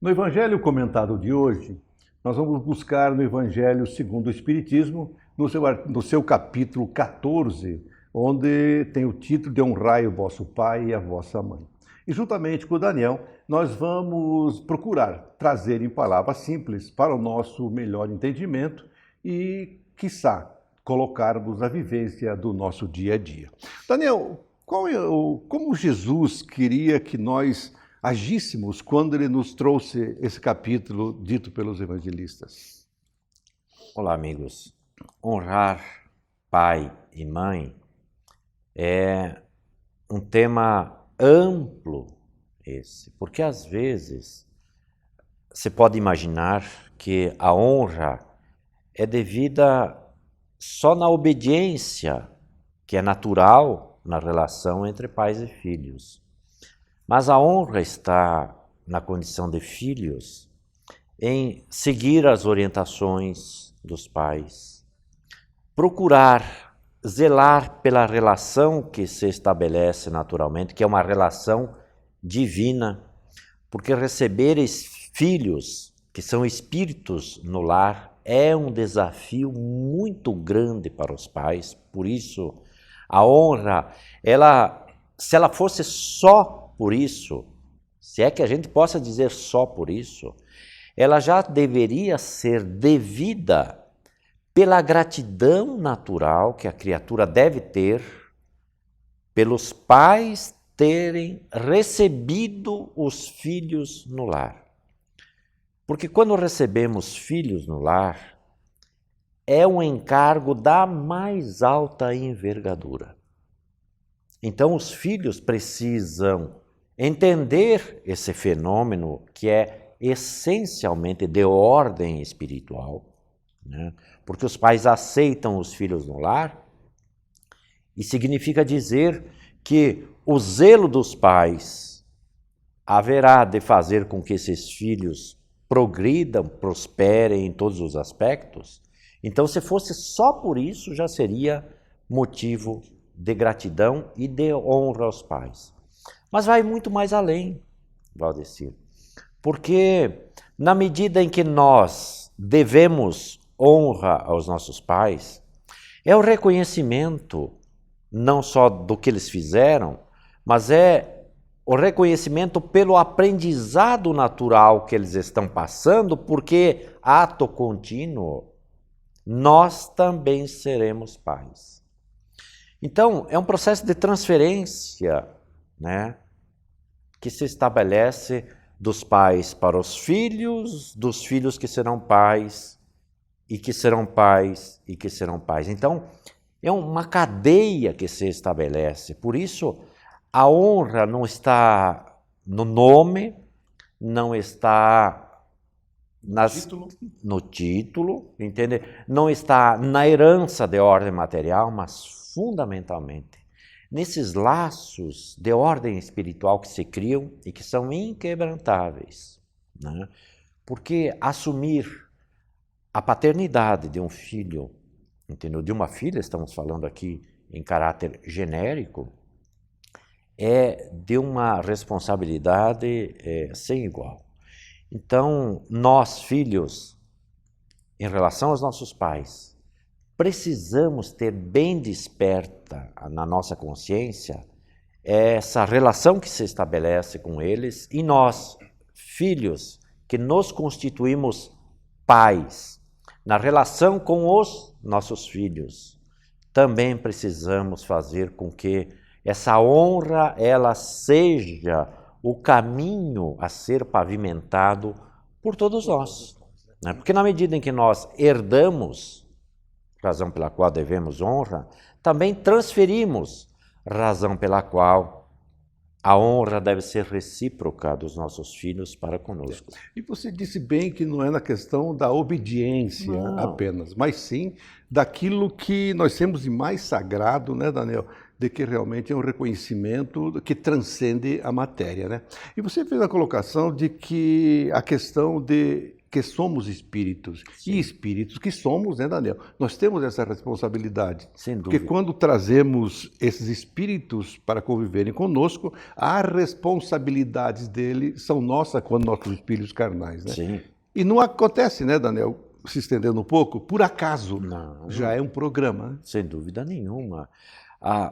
No Evangelho comentado de hoje, nós vamos buscar no Evangelho segundo o Espiritismo, no seu capítulo 14, onde tem o título de Honrai o vosso pai e a vossa mãe. E juntamente com o Daniel, nós vamos procurar trazer em palavras simples para o nosso melhor entendimento e, quiçá, colocarmos na vivência do nosso dia a dia. Daniel, como Jesus queria que nós agíssemos quando ele nos trouxe esse capítulo dito pelos evangelistas? Olá, amigos. Honrar pai e mãe é um tema amplo esse, porque às vezes você pode imaginar que a honra é devida só na obediência, que é natural na relação entre pais e filhos. Mas a honra está na condição de filhos em seguir as orientações dos pais, procurar zelar pela relação que se estabelece naturalmente, que é uma relação divina, porque receber filhos que são espíritos no lar é um desafio muito grande para os pais. Por isso, a honra, se ela fosse só por isso, se é que a gente possa dizer só por isso, ela já deveria ser devida pela gratidão natural que a criatura deve ter pelos pais terem recebido os filhos no lar. Porque quando recebemos filhos no lar, é um encargo da mais alta envergadura. Então os filhos precisam entender esse fenômeno que é essencialmente de ordem espiritual, né? Porque os pais aceitam os filhos no lar e significa dizer que o zelo dos pais haverá de fazer com que esses filhos progridam, prosperem em todos os aspectos. Então, se fosse só por isso, já seria motivo de gratidão e de honra aos pais. Mas vai muito mais além, Valdecir, porque na medida em que nós devemos honra aos nossos pais, é o reconhecimento não só do que eles fizeram, mas é o reconhecimento pelo aprendizado natural que eles estão passando, porque, ato contínuo, nós também seremos pais. Então, é um processo de transferência, né, que se estabelece dos pais para os filhos, dos filhos que serão pais, e que serão pais, e que serão pais. Então, é uma cadeia que se estabelece. Por isso, a honra não está no nome, não está no título, entende? Não está na herança de ordem material, mas fundamentalmente nesses laços de ordem espiritual que se criam e que são inquebrantáveis, né? Porque assumir a paternidade de um filho, entendeu? De uma filha, estamos falando aqui em caráter genérico, é de uma responsabilidade sem igual. Então, nós, filhos, em relação aos nossos pais, precisamos ter bem desperta na nossa consciência essa relação que se estabelece com eles e nós, filhos, que nos constituímos pais, na relação com os nossos filhos, também precisamos fazer com que essa honra ela seja o caminho a ser pavimentado por todos nós, né? Porque na medida em que nós herdamos, razão pela qual devemos honra, também transferimos, razão pela qual a honra deve ser recíproca dos nossos filhos para conosco. E você disse bem que não é na questão da obediência apenas, mas sim daquilo que nós temos de mais sagrado, né, Daniel? De que realmente é um reconhecimento que transcende a matéria, né? E você fez a colocação de que a questão de porque somos espíritos. Sim. E espíritos que somos, né, Daniel? Nós temos essa responsabilidade. Sem Porque dúvida. quando trazemos esses espíritos para conviverem conosco, as responsabilidades deles são nossas quando nossos filhos carnais, né? Sim. E não acontece, né, Daniel? Se estendendo um pouco, por acaso, Não. já é um programa, né? Sem dúvida nenhuma.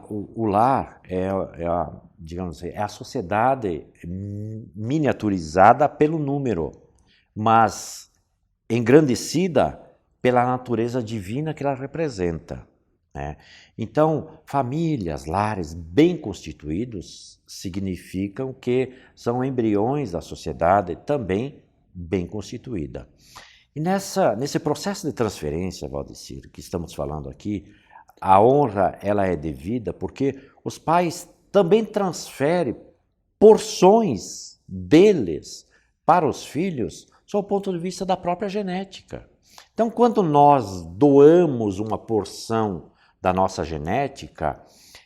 O lar digamos assim, é a sociedade miniaturizada pelo número, mas engrandecida pela natureza divina que ela representa, né? Então, famílias, lares bem constituídos significam que são embriões da sociedade também bem constituída. E nesse processo de transferência, Valdecir, que estamos falando aqui, a honra ela é devida porque os pais também transferem porções deles para os filhos sob o ponto de vista da própria genética. Então, quando nós doamos uma porção da nossa genética,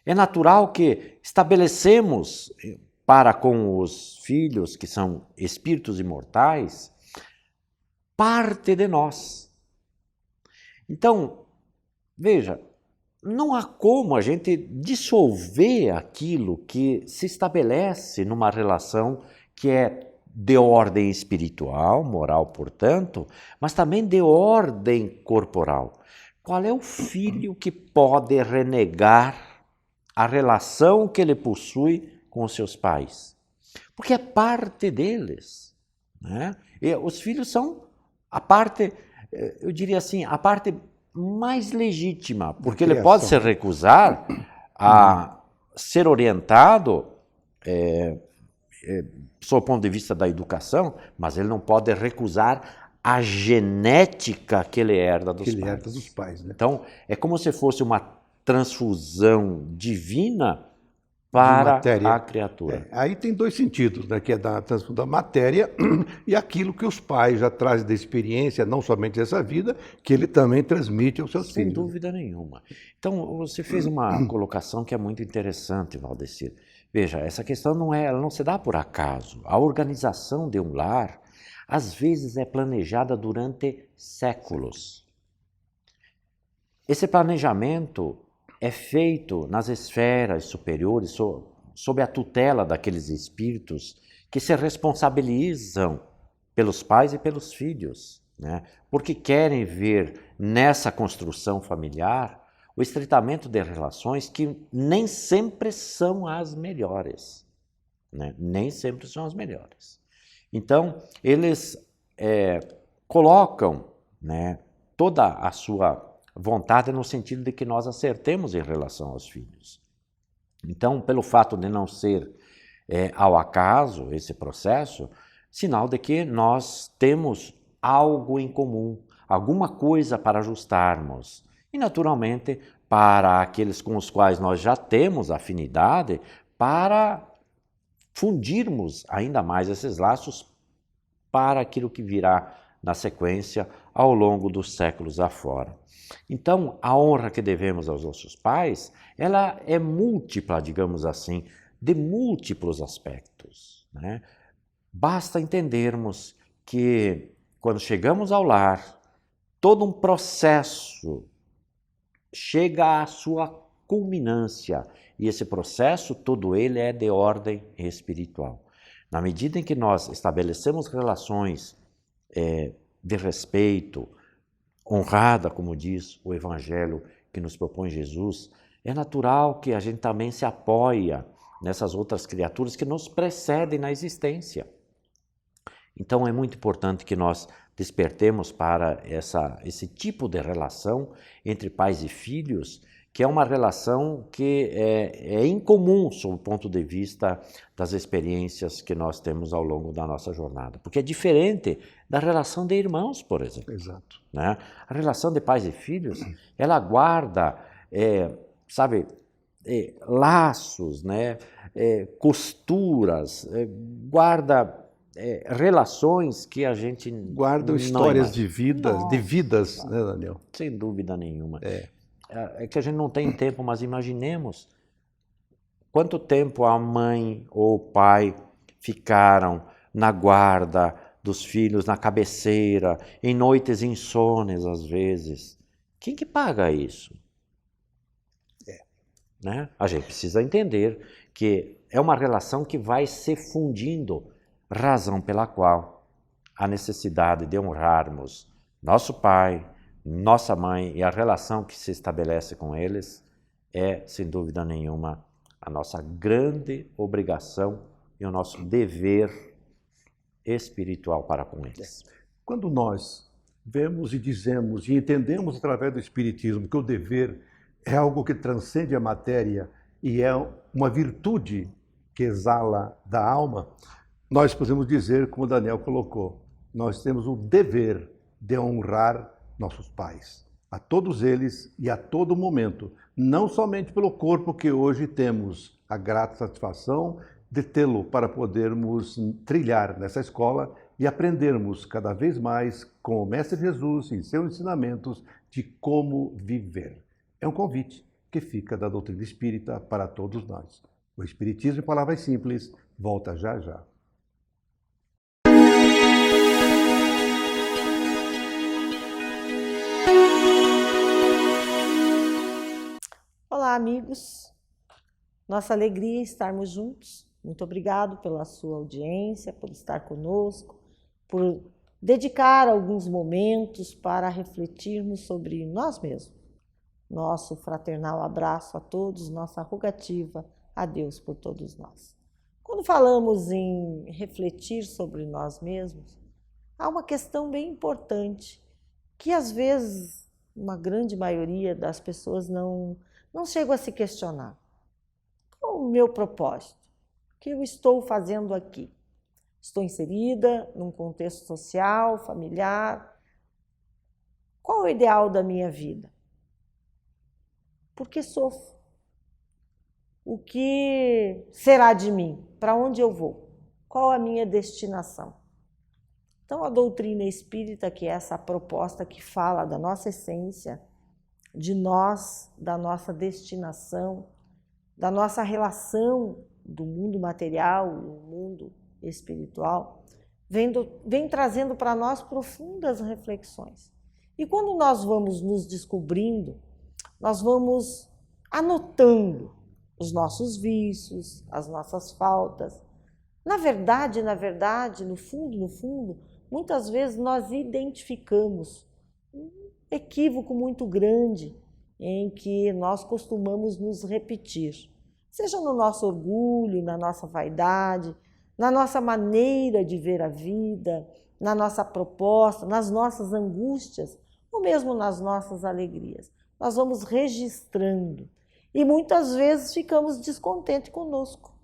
é natural que estabelecemos para com os filhos, que são espíritos imortais, parte de nós. Então, veja, não há como a gente dissolver aquilo que se estabelece numa relação que é de ordem espiritual, moral, portanto, mas também de ordem corporal. Qual é o filho que pode renegar a relação que ele possui com os seus pais? Porque é parte deles, né? E os filhos são a parte, eu diria assim, a parte mais legítima, porque ele pode se recusar a ser orientado sob o ponto de vista da educação, mas ele não pode recusar a genética que ele herda dos pais. Né? Então, é como se fosse uma transfusão divina para a criatura. Aí tem dois sentidos, né, que é da transfusão da matéria e aquilo que os pais já trazem da experiência, não somente dessa vida, que ele também transmite aos seus filhos. Sem dúvida nenhuma. Então, você fez uma colocação que é muito interessante, Valdecir. Veja, essa questão ela não se dá por acaso. A organização de um lar, às vezes, é planejada durante séculos. Esse planejamento é feito nas esferas superiores, sob a tutela daqueles espíritos que se responsabilizam pelos pais e pelos filhos, né? Porque querem ver nessa construção familiar o estreitamento de relações que nem sempre são as melhores, né? Nem sempre são as melhores. Então, eles colocam, né, toda a sua vontade no sentido de que nós acertemos em relação aos filhos. Então, pelo fato de não ser ao acaso esse processo, sinal de que nós temos algo em comum, alguma coisa para ajustarmos. E, naturalmente, para aqueles com os quais nós já temos afinidade, para fundirmos ainda mais esses laços para aquilo que virá na sequência ao longo dos séculos afora. Então, a honra que devemos aos nossos pais, ela é múltipla, digamos assim, de múltiplos aspectos, né? Basta entendermos que, quando chegamos ao lar, todo um processo chega à sua culminância, e esse processo, todo ele é de ordem espiritual. Na medida em que nós estabelecemos relações de respeito, honrada, como diz o Evangelho que nos propõe Jesus, é natural que a gente também se apoie nessas outras criaturas que nos precedem na existência. Então é muito importante que nós despertemos para esse tipo de relação entre pais e filhos, que é uma relação que é incomum sob o ponto de vista das experiências que nós temos ao longo da nossa jornada. Porque é diferente da relação de irmãos, por exemplo. Exato. Né? A relação de pais e filhos, ela guarda, laços, né? Costuras, guarda relações que a gente guardam histórias de vidas, né, Daniel? Sem dúvida nenhuma. É que a gente não tem tempo, mas imaginemos quanto tempo a mãe ou o pai ficaram na guarda dos filhos na cabeceira, em noites insones às vezes. Quem que paga isso? Né? A gente precisa entender que é uma relação que vai se fundindo, razão pela qual a necessidade de honrarmos nosso pai, nossa mãe e a relação que se estabelece com eles é, sem dúvida nenhuma, a nossa grande obrigação e o nosso dever espiritual para com eles. Quando nós vemos e dizemos e entendemos através do Espiritismo que o dever é algo que transcende a matéria e é uma virtude que exala da alma, nós podemos dizer, como o Daniel colocou, nós temos o dever de honrar nossos pais, a todos eles e a todo momento, não somente pelo corpo que hoje temos a grata satisfação de tê-lo para podermos trilhar nessa escola e aprendermos cada vez mais com o Mestre Jesus e seus ensinamentos de como viver. É um convite que fica da doutrina espírita para todos nós. O Espiritismo em Palavras Simples volta já já. Olá, amigos. Nossa alegria estarmos juntos. Muito obrigado pela sua audiência, por estar conosco, por dedicar alguns momentos para refletirmos sobre nós mesmos. Nosso fraternal abraço a todos, nossa rogativa a Deus por todos nós. Quando falamos em refletir sobre nós mesmos, há uma questão bem importante que às vezes uma grande maioria das pessoas não chegam a se questionar. Qual o meu propósito? O que eu estou fazendo aqui? Estou inserida num contexto social, familiar? Qual é o ideal da minha vida? Por que sofro? O que será de mim? Para onde eu vou? Qual a minha destinação? Então, a doutrina espírita, que é essa proposta que fala da nossa essência, de nós, da nossa destinação, da nossa relação do mundo material e o mundo espiritual, vem trazendo para nós profundas reflexões. E quando nós vamos nos descobrindo, nós vamos anotando os nossos vícios, as nossas faltas. Na verdade, no fundo, muitas vezes nós identificamos um equívoco muito grande em que nós costumamos nos repetir, seja no nosso orgulho, na nossa vaidade, na nossa maneira de ver a vida, na nossa proposta, nas nossas angústias, ou mesmo nas nossas alegrias. Nós vamos registrando e muitas vezes ficamos descontentes conosco.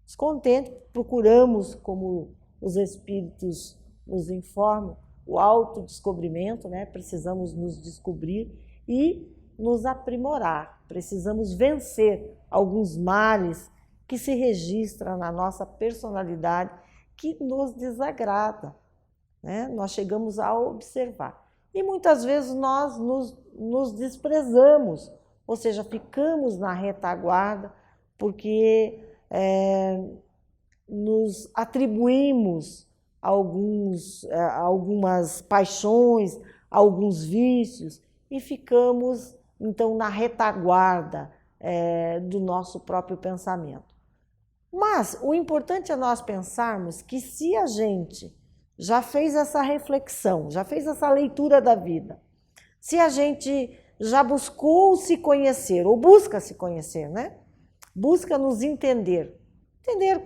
Descontentes, procuramos, como os espíritos nos informam, o autodescobrimento, né? Precisamos nos descobrir e nos aprimorar. Precisamos vencer alguns males que se registram na nossa personalidade que nos desagrada, né? Nós chegamos a observar. E muitas vezes nós nos desprezamos, ou seja, ficamos na retaguarda porque nos atribuímos algumas paixões, alguns vícios e ficamos então na retaguarda do nosso próprio pensamento. Mas o importante é nós pensarmos que se a gente já fez essa reflexão, já fez essa leitura da vida, se a gente já buscou se conhecer, ou busca se conhecer, né? Busca nos entender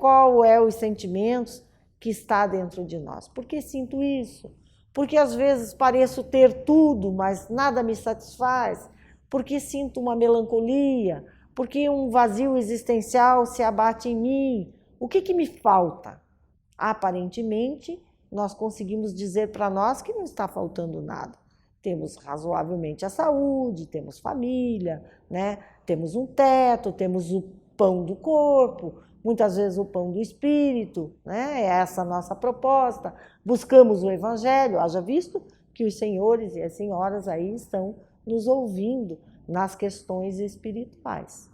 qual é os sentimentos que está dentro de nós. Por que sinto isso? Porque às vezes pareço ter tudo, mas nada me satisfaz. Porque sinto uma melancolia, porque um vazio existencial se abate em mim. O que me falta? Aparentemente, nós conseguimos dizer para nós que não está faltando nada. Temos razoavelmente a saúde, temos família, né? Temos um teto, temos o pão do corpo, muitas vezes o pão do espírito, né? É essa a nossa proposta. Buscamos o evangelho, haja visto que os senhores e as senhoras aí estão nos ouvindo nas questões espirituais.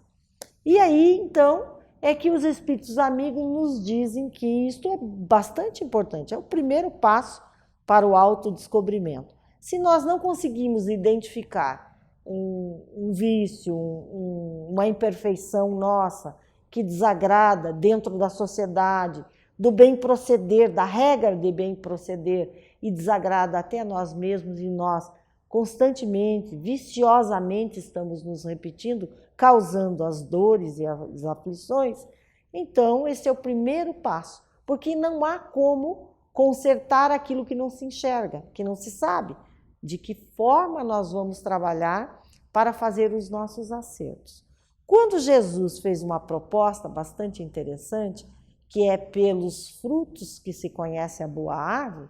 E aí, então, é que os espíritos amigos nos dizem que isto é bastante importante, é o primeiro passo para o autodescobrimento. Se nós não conseguimos identificar um vício, uma imperfeição nossa que desagrada dentro da sociedade, do bem proceder, da regra de bem proceder, e desagrada até nós mesmos, e nós constantemente, viciosamente estamos nos repetindo, causando as dores e as aflições, então esse é o primeiro passo, porque não há como consertar aquilo que não se enxerga, que não se sabe. De que forma nós vamos trabalhar para fazer os nossos acertos. Quando Jesus fez uma proposta bastante interessante, que é pelos frutos que se conhece a boa árvore,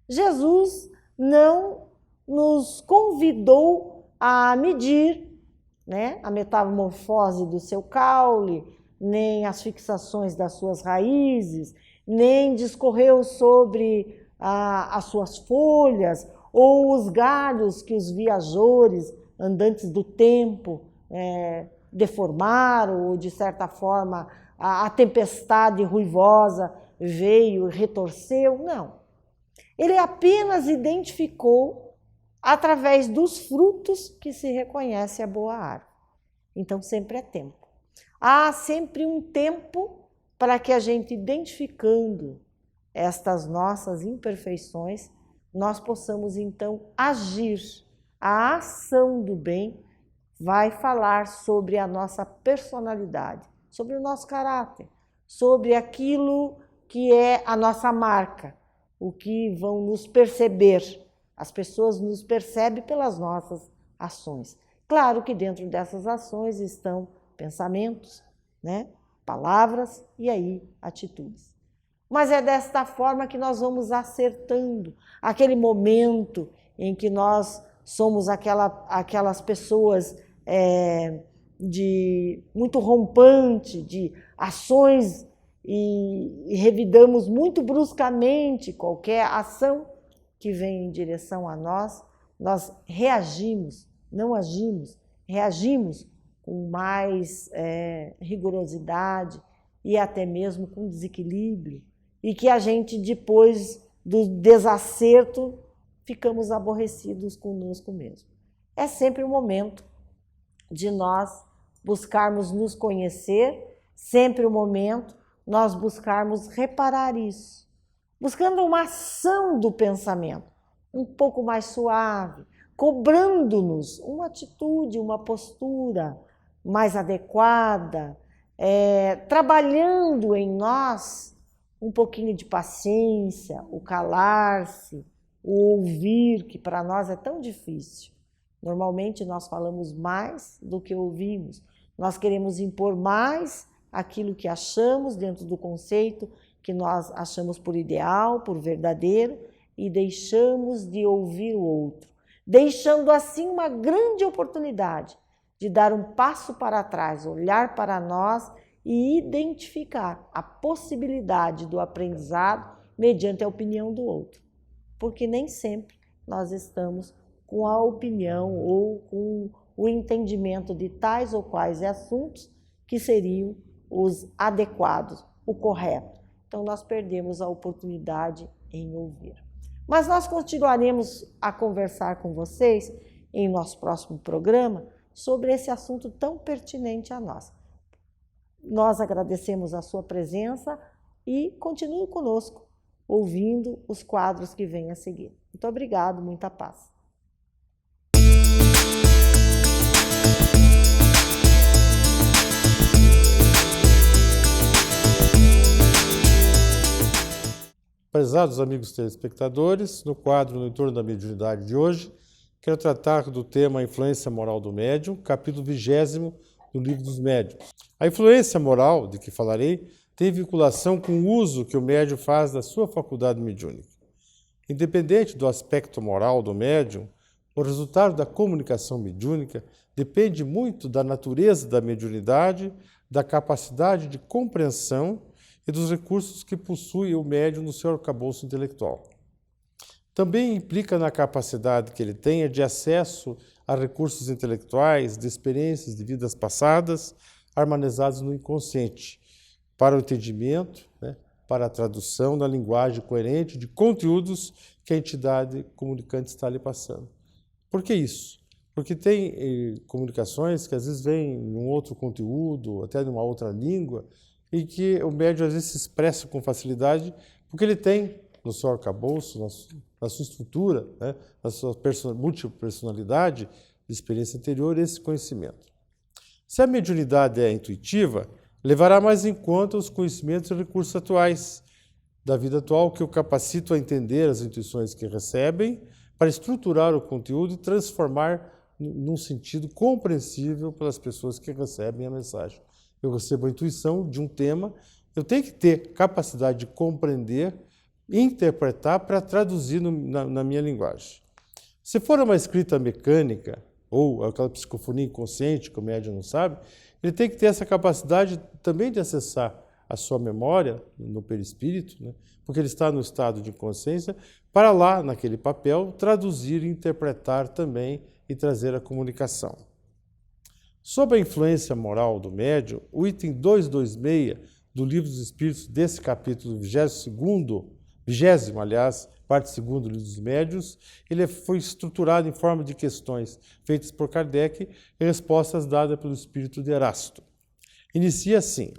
Jesus não nos convidou a medir, né, a metamorfose do seu caule, nem as fixações das suas raízes, nem discorreu sobre as suas folhas, ou os galhos que os viajores, andantes do tempo, deformaram, ou de certa forma a tempestade ruivosa veio e retorceu. Não. Ele apenas identificou através dos frutos que se reconhece a boa árvore. Então sempre é tempo. Há sempre um tempo para que a gente, identificando estas nossas imperfeições, nós possamos então agir. A ação do bem vai falar sobre a nossa personalidade, sobre o nosso caráter, sobre aquilo que é a nossa marca, o que vão nos perceber. As pessoas nos percebem pelas nossas ações. Claro que dentro dessas ações estão pensamentos, né? Palavras e aí atitudes. Mas é desta forma que nós vamos acertando aquele momento em que nós somos aquelas pessoas de muito rompante, de ações e revidamos muito bruscamente qualquer ação que vem em direção a nós, nós reagimos, não agimos, reagimos com mais rigorosidade e até mesmo com desequilíbrio, e que a gente, depois do desacerto, ficamos aborrecidos conosco mesmo. É sempre o momento de nós buscarmos nos conhecer, sempre o momento nós buscarmos reparar isso, buscando uma ação do pensamento um pouco mais suave, cobrando-nos uma atitude, uma postura mais adequada, trabalhando em nós um pouquinho de paciência, o calar-se, o ouvir, que para nós é tão difícil. Normalmente nós falamos mais do que ouvimos. Nós queremos impor mais aquilo que achamos dentro do conceito que nós achamos por ideal, por verdadeiro, e deixamos de ouvir o outro, deixando assim uma grande oportunidade de dar um passo para trás, olhar para nós e identificar a possibilidade do aprendizado mediante a opinião do outro. Porque nem sempre nós estamos com a opinião ou com o entendimento de tais ou quais assuntos que seriam os adequados, o correto. Então nós perdemos a oportunidade em ouvir. Mas nós continuaremos a conversar com vocês em nosso próximo programa sobre esse assunto tão pertinente a nós. Nós agradecemos a sua presença e continue conosco, ouvindo os quadros que vêm a seguir. Muito obrigado, muita paz. Prezados amigos telespectadores, no quadro No Entorno da Mediunidade de hoje, quero tratar do tema Influência Moral do Médium, capítulo 20º do Livro dos Médiuns. A influência moral, de que falarei, tem vinculação com o uso que o médium faz da sua faculdade mediúnica. Independente do aspecto moral do médium, o resultado da comunicação mediúnica depende muito da natureza da mediunidade, da capacidade de compreensão e dos recursos que possui o médium no seu arcabouço intelectual. Também implica na capacidade que ele tenha de acesso a recursos intelectuais, de experiências de vidas passadas, harmonizados no inconsciente, para o entendimento, né, para a tradução da linguagem coerente de conteúdos que a entidade comunicante está lhe passando. Por que isso? Porque tem comunicações que às vezes vêm em um outro conteúdo, até numa outra língua, e que o médium às vezes se expressa com facilidade, porque ele tem no seu arcabouço, na sua estrutura, né, na sua multipersonalidade de experiência anterior, esse conhecimento. Se a mediunidade é intuitiva, levará mais em conta os conhecimentos e recursos atuais da vida atual que o capacitam a entender as intuições que recebem, para estruturar o conteúdo e transformar num sentido compreensível pelas pessoas que recebem a mensagem. Eu recebo a intuição de um tema, eu tenho que ter capacidade de compreender, interpretar para traduzir na minha linguagem. Se for uma escrita mecânica, ou aquela psicofonia inconsciente que o médium não sabe, ele tem que ter essa capacidade também de acessar a sua memória no perispírito, né? Porque ele está no estado de inconsciência, para lá, naquele papel, traduzir, interpretar também e trazer a comunicação. Sob a influência moral do médium, o item 226 do Livro dos Espíritos, desse capítulo 20º, aliás, parte 2ª do Livro dos Médiuns, ele foi estruturado em forma de questões feitas por Kardec e respostas dadas pelo espírito de Erasto. Inicia assim.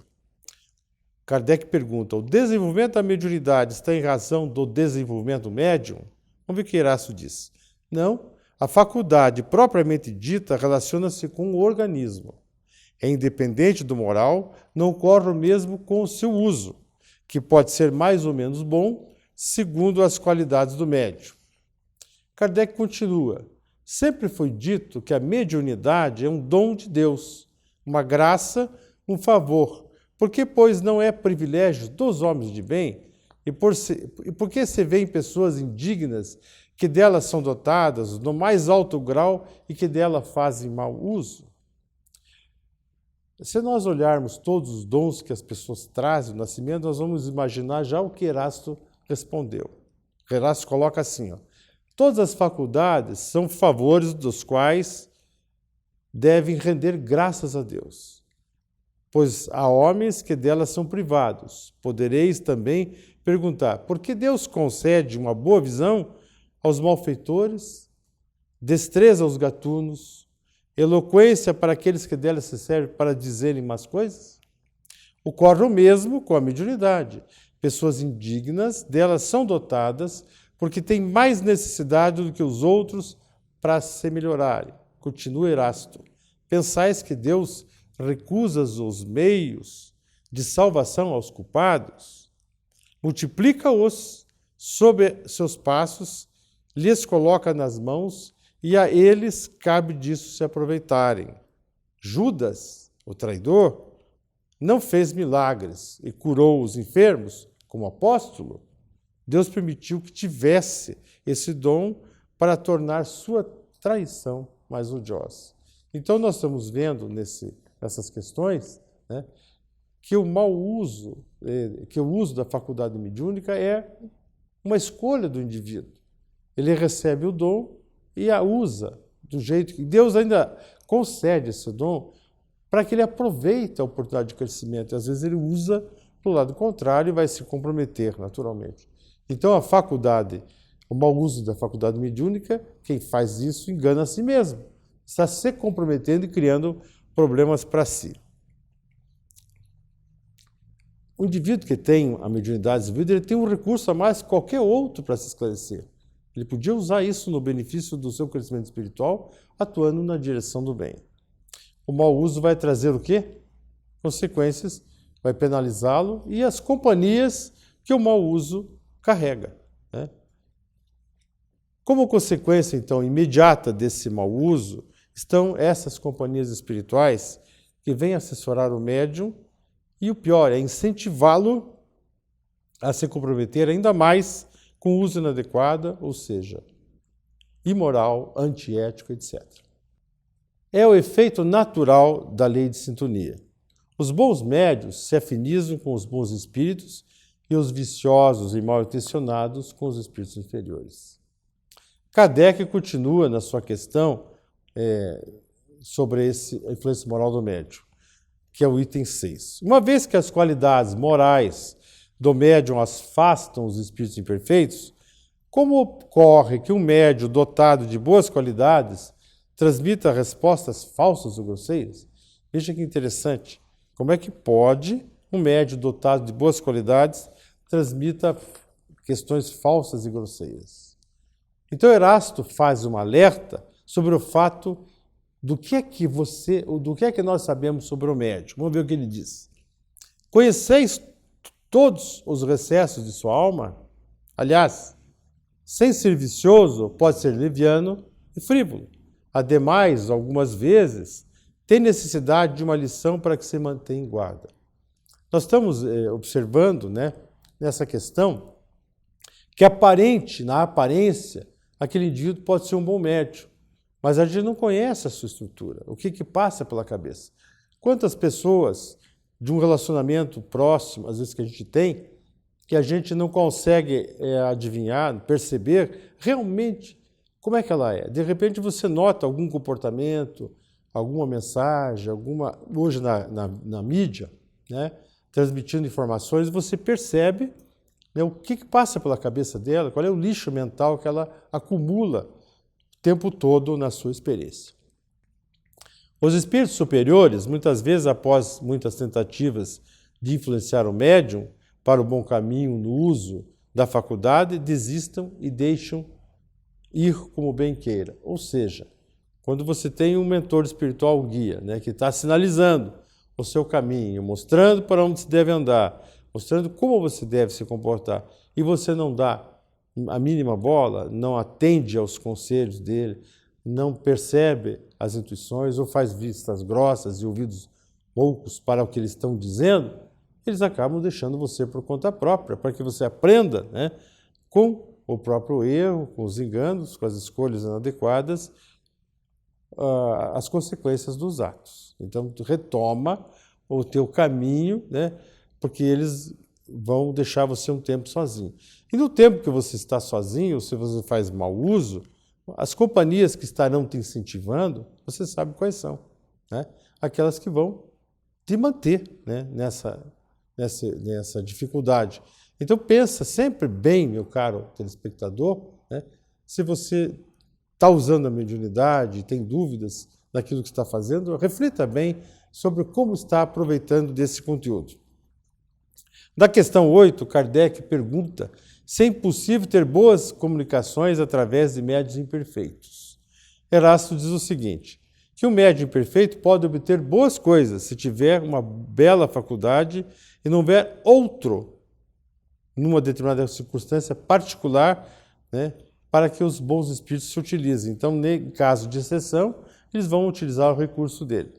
Kardec pergunta: o desenvolvimento da mediunidade está em razão do desenvolvimento do médium? Vamos ver o que Erasto diz. Não, a faculdade propriamente dita relaciona-se com o organismo. É independente do moral, não ocorre o mesmo com o seu uso, que pode ser mais ou menos bom, segundo as qualidades do médium. Kardec continua: sempre foi dito que a mediunidade é um dom de Deus, uma graça, um favor. Porque, pois, não é privilégio dos homens de bem, e porque se vêem pessoas indignas que delas são dotadas no mais alto grau e que dela fazem mau uso? Se nós olharmos todos os dons que as pessoas trazem no nascimento, nós vamos imaginar já o que Erasto respondeu. Erasto coloca assim, ó: todas as faculdades são favores dos quais devem render graças a Deus, pois há homens que delas são privados. Podereis também perguntar: por que Deus concede uma boa visão aos malfeitores, destreza aos gatunos, eloquência para aqueles que delas se servem para dizerem más coisas? Ocorre o mesmo com a mediunidade. Pessoas indignas delas são dotadas porque têm mais necessidade do que os outros para se melhorarem. Continua Erasto: pensais que Deus recusa os meios de salvação aos culpados? Multiplica-os sob seus passos, lhes coloca nas mãos e a eles cabe disso se aproveitarem. Judas, o traidor, não fez milagres e curou os enfermos como apóstolo. Deus permitiu que tivesse esse dom para tornar sua traição mais odiosa. Então nós estamos vendo nessas questões, né, que o mau uso, que o uso da faculdade mediúnica é uma escolha do indivíduo. Ele recebe o dom e a usa do jeito que Deus ainda concede esse dom para que ele aproveite a oportunidade de crescimento. E às vezes ele usa para o lado contrário e vai se comprometer naturalmente. Então a faculdade, o mau uso da faculdade mediúnica, quem faz isso engana a si mesmo. Está se comprometendo e criando problemas para si. O indivíduo que tem a mediunidade desenvolvida, ele tem um recurso a mais que qualquer outro para se esclarecer. Ele podia usar isso no benefício do seu crescimento espiritual, atuando na direção do bem. O mau uso vai trazer o quê? Consequências, vai penalizá-lo e as companhias que o mau uso carrega, né? Como consequência, então, imediata desse mau uso, estão essas companhias espirituais que vêm assessorar o médium e o pior é incentivá-lo a se comprometer ainda mais com o uso inadequado, ou seja, imoral, antiético, etc. É o efeito natural da lei de sintonia. Os bons médios se afinizam com os bons espíritos e os viciosos e mal intencionados com os espíritos inferiores. Kardec continua na sua questão sobre a influência moral do médium. que é o item 6. Uma vez que as qualidades morais do médium afastam os espíritos imperfeitos, como ocorre que um médium dotado de boas qualidades transmita respostas falsas ou grosseiras? Veja que interessante. Como é que pode um médium dotado de boas qualidades transmita questões falsas e grosseiras? Então Erasto faz um alerta sobre o fato do que é que nós sabemos sobre o médium. Vamos ver o que ele diz. Conheceis todos os recessos de sua alma? Aliás, sem ser vicioso, pode ser leviano e frívolo. Ademais, algumas vezes, tem necessidade de uma lição para que se mantenha em guarda. Nós estamos observando, né, nessa questão que na aparência, aquele indivíduo pode ser um bom médium, mas a gente não conhece a sua estrutura, o que passa pela cabeça. Quantas pessoas de um relacionamento próximo, às vezes que a gente tem, que a gente não consegue adivinhar, perceber realmente como é que ela é. De repente você nota algum comportamento, alguma mensagem, hoje na mídia, né, transmitindo informações, você percebe, né, o que passa pela cabeça dela, qual é o lixo mental que ela acumula o tempo todo na sua experiência. Os espíritos superiores, muitas vezes após muitas tentativas de influenciar o médium para o bom caminho no uso da faculdade, desistam e deixam ir como bem queira. Ou seja, quando você tem um mentor espiritual, um guia, né, que está sinalizando o seu caminho, mostrando para onde se deve andar, mostrando como você deve se comportar, e você não dá a mínima bola, não atende aos conselhos dele, não percebe as intuições ou faz vistas grossas e ouvidos poucos para o que eles estão dizendo, eles acabam deixando você por conta própria, para que você aprenda, né, com o próprio erro, com os enganos, com as escolhas inadequadas, as consequências dos atos. Então, tu retoma o teu caminho, né, porque eles vão deixar você um tempo sozinho. E no tempo que você está sozinho, se você faz mau uso, as companhias que estarão te incentivando, você sabe quais são, né? Aquelas que vão te manter, né, nessa dificuldade. Então pensa sempre bem, meu caro telespectador, né, se você está usando a mediunidade, tem dúvidas daquilo que está fazendo, reflita bem sobre como está aproveitando desse conteúdo. Na questão 8, Kardec pergunta se é impossível ter boas comunicações através de médiuns imperfeitos. Erasto diz o seguinte, que o médium imperfeito pode obter boas coisas se tiver uma bela faculdade e não houver outro, numa determinada circunstância particular, né, para que os bons espíritos se utilizem. Então, em caso de exceção, eles vão utilizar o recurso dele.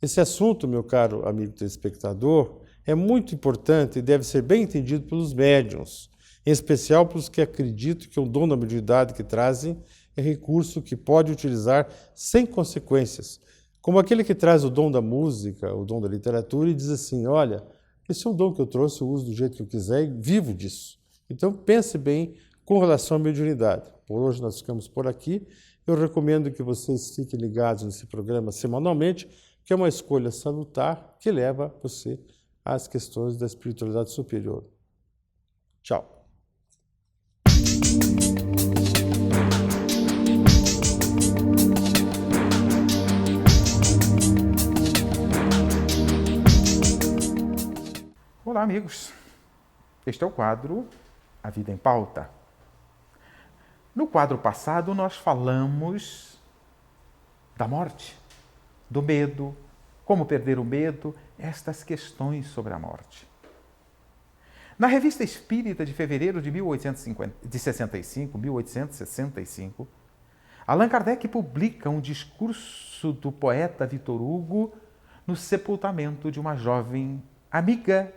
Esse assunto, meu caro amigo telespectador, é muito importante e deve ser bem entendido pelos médiuns, em especial pelos que acreditam que o dom da mediunidade que trazem é recurso que pode utilizar sem consequências, como aquele que traz o dom da música, o dom da literatura e diz assim, olha, esse é um dom que eu trouxe, eu uso do jeito que eu quiser e vivo disso. Então pense bem com relação à mediunidade. Por hoje nós ficamos por aqui. Eu recomendo que vocês fiquem ligados nesse programa semanalmente, que é uma escolha salutar que leva você às questões da espiritualidade superior. Tchau. Olá, amigos. Este é o quadro A Vida em Pauta. No quadro passado, nós falamos da morte, do medo, como perder o medo, estas questões sobre a morte. Na Revista Espírita de fevereiro de 1865, Allan Kardec publica um discurso do poeta Victor Hugo no sepultamento de uma jovem amiga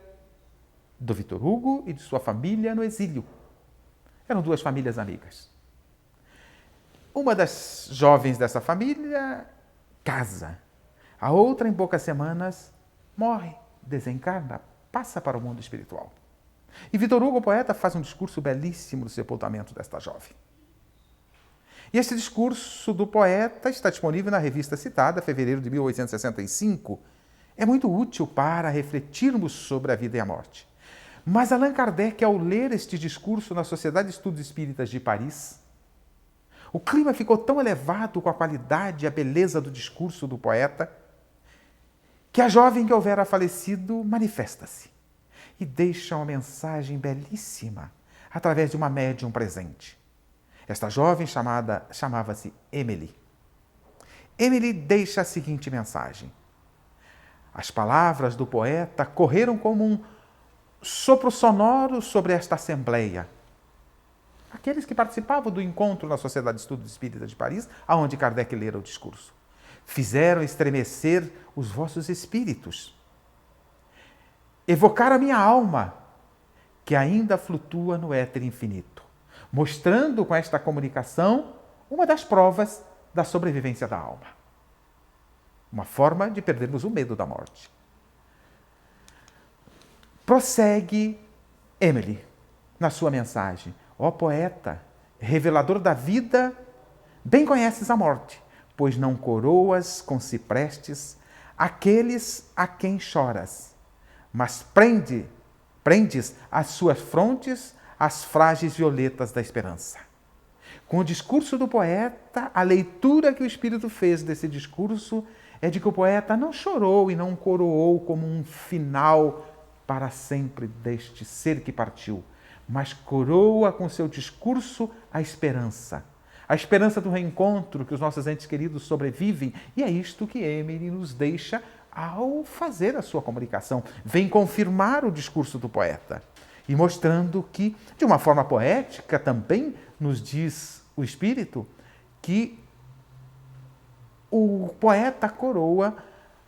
do Victor Hugo e de sua família no exílio. Eram duas famílias amigas. Uma das jovens dessa família casa. A outra, em poucas semanas, morre, desencarna, passa para o mundo espiritual. E Victor Hugo, o poeta, faz um discurso belíssimo no sepultamento desta jovem. E esse discurso do poeta está disponível na revista citada, fevereiro de 1865, é muito útil para refletirmos sobre a vida e a morte. Mas Allan Kardec, ao ler este discurso na Sociedade de Estudos Espíritas de Paris, o clima ficou tão elevado com a qualidade e a beleza do discurso do poeta, que a jovem que houvera falecido manifesta-se e deixa uma mensagem belíssima através de uma médium presente. Esta jovem chamava-se Emily. Emily deixa a seguinte mensagem. As palavras do poeta correram como um sopro sonoro sobre esta assembleia. Aqueles que participavam do encontro na Sociedade de Estudos Espíritas de Paris, aonde Kardec lera o discurso. Fizeram estremecer os vossos espíritos. Evocaram a minha alma, que ainda flutua no éter infinito, mostrando com esta comunicação uma das provas da sobrevivência da alma. Uma forma de perdermos o medo da morte. Prossegue Emily na sua mensagem. Ó poeta, revelador da vida, bem conheces a morte, pois não coroas com ciprestes aqueles a quem choras, mas prendes às suas frontes as frágeis violetas da esperança. Com o discurso do poeta, a leitura que o Espírito fez desse discurso é de que o poeta não chorou e não coroou como um final para sempre deste ser que partiu, mas coroa com seu discurso a esperança do reencontro, que os nossos entes queridos sobrevivem, e é isto que Emily nos deixa ao fazer a sua comunicação. Vem confirmar o discurso do poeta e mostrando que, de uma forma poética, também nos diz o Espírito que o poeta coroa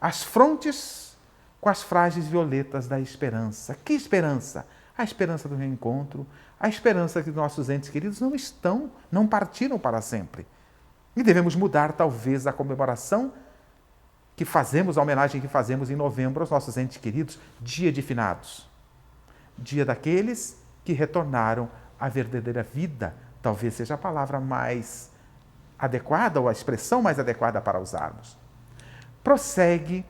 as frontes com as frágeis violetas da esperança. Que esperança? A esperança do reencontro, a esperança que nossos entes queridos não partiram para sempre. E devemos mudar, talvez, a comemoração que fazemos, a homenagem que fazemos em novembro aos nossos entes queridos, dia de finados. Dia daqueles que retornaram à verdadeira vida, talvez seja a palavra mais adequada ou a expressão mais adequada para usarmos. Prossegue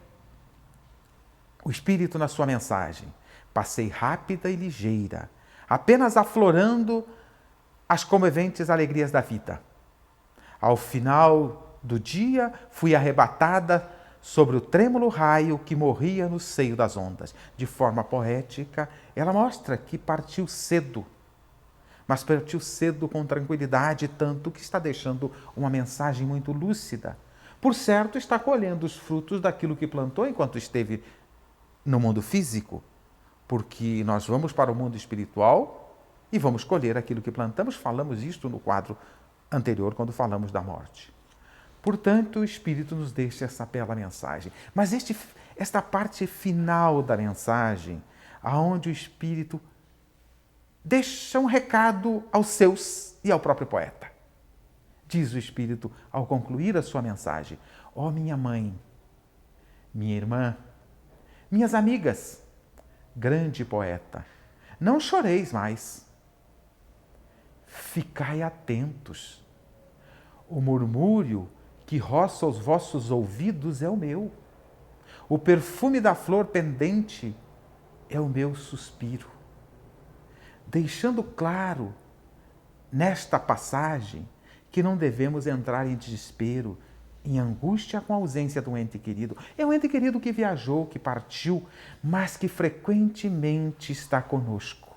o Espírito na sua mensagem. Passei rápida e ligeira, apenas aflorando as comoventes alegrias da vida. Ao final do dia, fui arrebatada sobre o trêmulo raio que morria no seio das ondas. De forma poética, ela mostra que partiu cedo, mas partiu cedo com tranquilidade, tanto que está deixando uma mensagem muito lúcida. Por certo, está colhendo os frutos daquilo que plantou enquanto esteve no mundo físico, porque nós vamos para o mundo espiritual e vamos colher aquilo que plantamos. Falamos isto no quadro anterior, quando falamos da morte. Portanto, o Espírito nos deixa essa bela mensagem. Mas esta parte final da mensagem, aonde o Espírito deixa um recado aos seus e ao próprio poeta. Diz o Espírito, ao concluir a sua mensagem: ó minha mãe, minha irmã, minhas amigas, grande poeta, não choreis mais. Ficai atentos. O murmúrio que roça os vossos ouvidos é o meu. O perfume da flor pendente é o meu suspiro. Deixando claro, nesta passagem, que não devemos entrar em desespero, em angústia com a ausência de um ente querido. É um ente querido que viajou, que partiu, mas que frequentemente está conosco.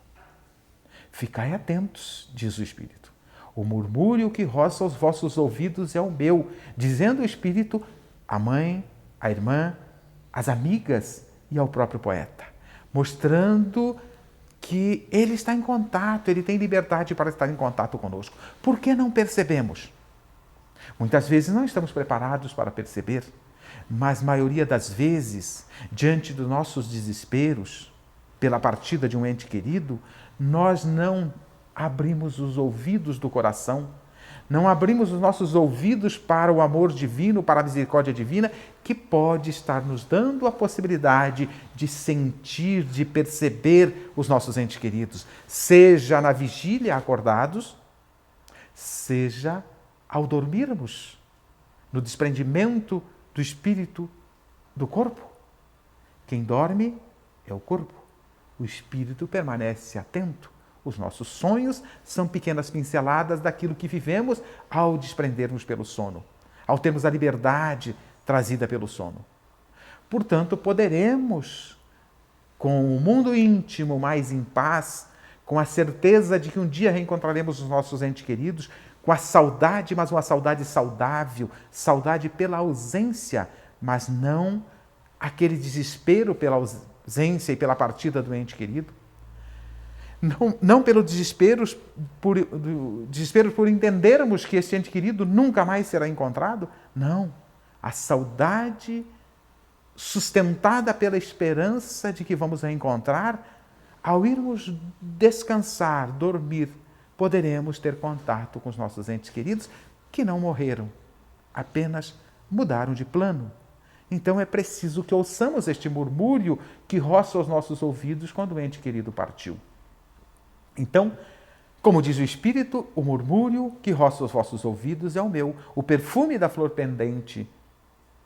Ficai atentos, diz o Espírito. O murmúrio que roça os vossos ouvidos é o meu, dizendo o Espírito à mãe, à irmã, às amigas e ao próprio poeta, mostrando que ele está em contato, ele tem liberdade para estar em contato conosco. Por que não percebemos? Muitas vezes não estamos preparados para perceber, mas a maioria das vezes, diante dos nossos desesperos, pela partida de um ente querido, nós não abrimos os ouvidos do coração, não abrimos os nossos ouvidos para o amor divino, para a misericórdia divina, que pode estar nos dando a possibilidade de sentir, de perceber os nossos entes queridos, seja na vigília acordados, seja ao dormirmos, no desprendimento do espírito do corpo. Quem dorme é o corpo. O espírito permanece atento. Os nossos sonhos são pequenas pinceladas daquilo que vivemos ao desprendermos pelo sono, ao termos a liberdade trazida pelo sono. Portanto, poderemos, com o mundo íntimo mais em paz, com a certeza de que um dia reencontraremos os nossos entes queridos, com a saudade, mas uma saudade saudável, saudade pela ausência, mas não aquele desespero pela ausência e pela partida do ente querido. Não pelo desespero por entendermos que este ente querido nunca mais será encontrado. Não. A saudade sustentada pela esperança de que vamos reencontrar, ao irmos descansar, dormir, poderemos ter contato com os nossos entes queridos que não morreram, apenas mudaram de plano. Então é preciso que ouçamos este murmúrio que roça os nossos ouvidos quando o ente querido partiu. Então, como diz o Espírito, o murmúrio que roça os vossos ouvidos é o meu, o perfume da flor pendente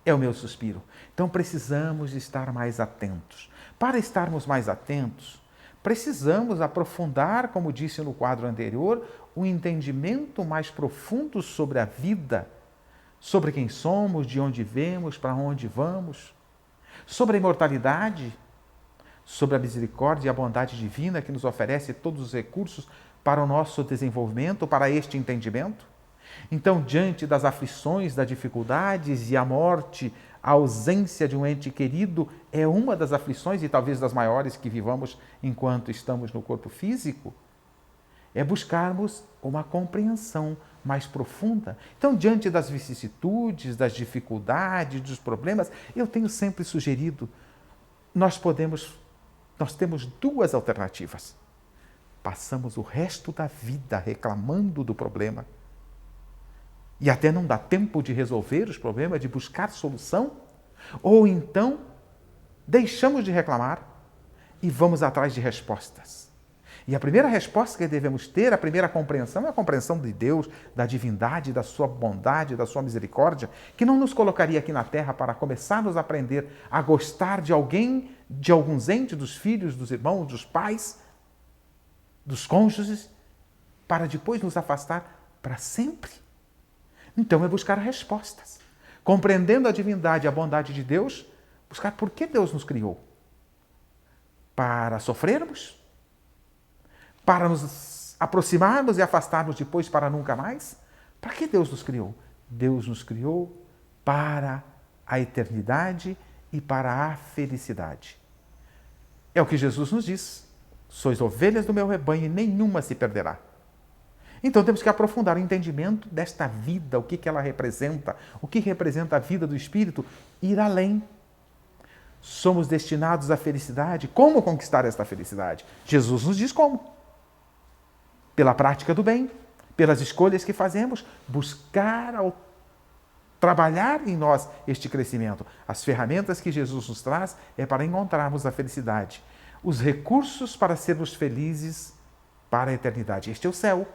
é o meu suspiro. Então precisamos estar mais atentos. Para estarmos mais atentos, precisamos aprofundar, como disse no quadro anterior, um entendimento mais profundo sobre a vida, sobre quem somos, de onde vemos, para onde vamos, sobre a imortalidade, sobre a misericórdia e a bondade divina que nos oferece todos os recursos para o nosso desenvolvimento, para este entendimento. Então, diante das aflições, das dificuldades e a morte, a ausência de um ente querido é uma das aflições e talvez das maiores que vivamos enquanto estamos no corpo físico, é buscarmos uma compreensão mais profunda. Então, diante das vicissitudes, das dificuldades, dos problemas, eu tenho sempre sugerido, nós temos duas alternativas. Passamos o resto da vida reclamando do problema e até não dá tempo de resolver os problemas, de buscar solução, ou então deixamos de reclamar e vamos atrás de respostas. E a primeira resposta que devemos ter, a primeira compreensão, é a compreensão de Deus, da divindade, da sua bondade, da sua misericórdia, que não nos colocaria aqui na Terra para começarmos a aprender a gostar de alguém, de alguns entes, dos filhos, dos irmãos, dos pais, dos cônjuges, para depois nos afastar para sempre. Então é buscar respostas. Compreendendo a divindade e a bondade de Deus, buscar por que Deus nos criou. Para sofrermos? Para nos aproximarmos e afastarmos depois para nunca mais? Para que Deus nos criou? Deus nos criou para a eternidade e para a felicidade. É o que Jesus nos diz. Sois ovelhas do meu rebanho e nenhuma se perderá. Então temos que aprofundar o entendimento desta vida, o que ela representa, o que representa a vida do Espírito, ir além. Somos destinados à felicidade. Como conquistar esta felicidade? Jesus nos diz como. Pela prática do bem, pelas escolhas que fazemos, buscar ao trabalhar em nós este crescimento. As ferramentas que Jesus nos traz é para encontrarmos a felicidade. Os recursos para sermos felizes para a eternidade. Este é o céu.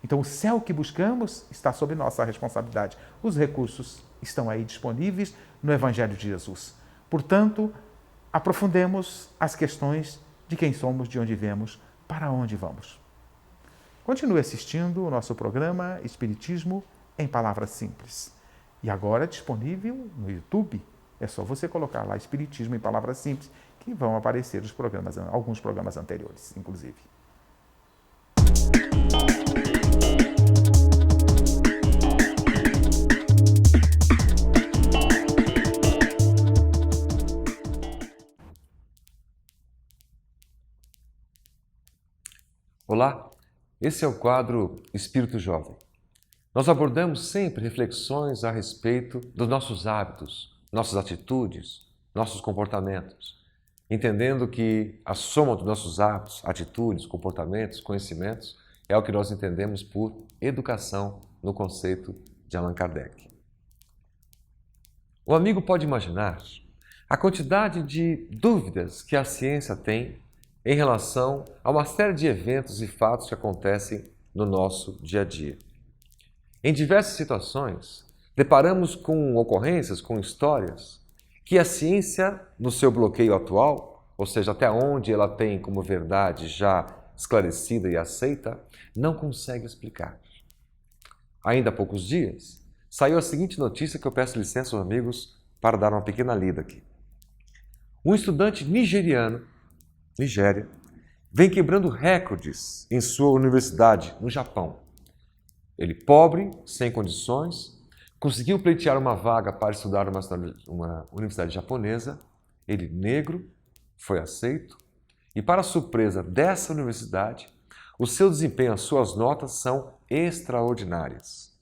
Então, o céu que buscamos está sob nossa responsabilidade. Os recursos estão aí disponíveis no Evangelho de Jesus. Portanto, aprofundemos as questões de quem somos, de onde viemos, para onde vamos. Continue assistindo o nosso programa Espiritismo em Palavras Simples. E agora disponível no YouTube. É só você colocar lá Espiritismo em Palavras Simples, que vão aparecer os programas, alguns programas anteriores, inclusive. Olá, esse é o quadro Espírito Jovem. Nós abordamos sempre reflexões a respeito dos nossos hábitos, nossas atitudes, nossos comportamentos, entendendo que a soma dos nossos hábitos, atitudes, comportamentos, conhecimentos é o que nós entendemos por educação no conceito de Allan Kardec. O amigo pode imaginar a quantidade de dúvidas que a ciência tem em relação a uma série de eventos e fatos que acontecem no nosso dia a dia. Em diversas situações, deparamos com ocorrências, com histórias, que a ciência, no seu bloqueio atual, ou seja, até onde ela tem como verdade já esclarecida e aceita, não consegue explicar. Ainda há poucos dias, saiu a seguinte notícia que eu peço licença aos amigos para dar uma pequena lida aqui. Um estudante nigeriano, Nigéria, vem quebrando recordes em sua universidade no Japão. Ele, pobre, sem condições, conseguiu pleitear uma vaga para estudar uma universidade japonesa. Ele, negro, foi aceito. E, para a surpresa dessa universidade, o seu desempenho, as suas notas são extraordinárias.